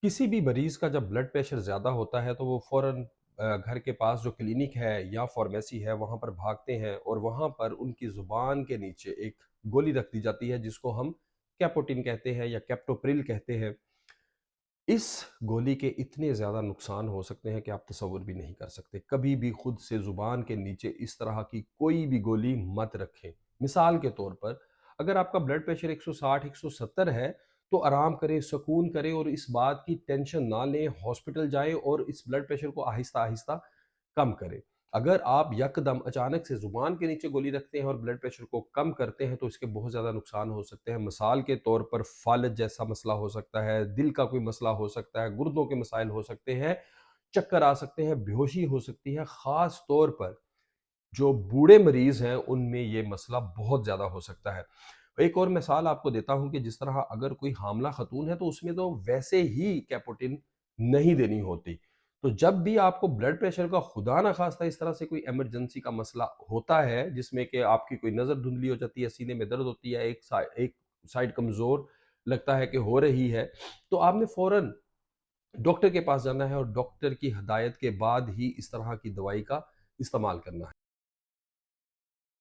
किसी भी मरीज़ का जब ब्लड प्रेशर ज़्यादा होता है तो वो फ़ौरन घर के पास जो क्लिनिक है या फ़ार्मेसी है वहाँ पर भागते हैं और वहाँ पर उनकी ज़ुबान के नीचे एक गोली रख दी जाती है जिसको हम कैपोटिन कहते हैं या कैप्टोप्रिल कहते हैं। इस गोली के इतने ज़्यादा नुकसान हो सकते हैं कि आप तसव्वुर भी नहीं कर सकते। कभी भी खुद से ज़ुबान के नीचे इस तरह की कोई भी गोली मत रखें। मिसाल के तौर पर अगर आपका ब्लड प्रेशर 160 170 है तो आराम करें, सुकून करें और इस बात की टेंशन ना लें, हॉस्पिटल जाएँ और इस ब्लड प्रेशर को आहिस्ता-आहिस्ता कम करें। अगर आप यकदम अचानक से ज़ुबान के नीचे गोली रखते हैं और ब्लड प्रेशर को कम करते हैं तो इसके बहुत ज़्यादा नुकसान हो सकते हैं। मिसाल के तौर पर फ़ालज जैसा मसला हो सकता है, दिल का कोई मसला हो सकता है, गुर्दों के मसाइल हो सकते हैं, चक्कर आ सकते हैं, बेहोशी हो सकती है। ख़ास तौर पर जो बूढ़े मरीज़ हैं उनमें ये मसला बहुत ज़्यादा हो सकता है। एक और मिसाल आपको देता हूँ कि जिस तरह अगर कोई हामिला ख़तून है तो उसमें तो वैसे ही कैपोटिन नहीं देनी होती। तो जब भी आपको ब्लड प्रेशर का खुदा ना ख़ास्ता इस तरह से कोई इमरजेंसी का मसला होता है जिसमें कि आपकी कोई नज़र धुंधली हो जाती है, सीने में दर्द होती है, एक साइड कमज़ोर लगता है कि हो रही है, तो आपने फ़ौरन डॉक्टर के पास जाना है और डॉक्टर की हदायत के बाद ही इस तरह की दवाई का इस्तेमाल करना है।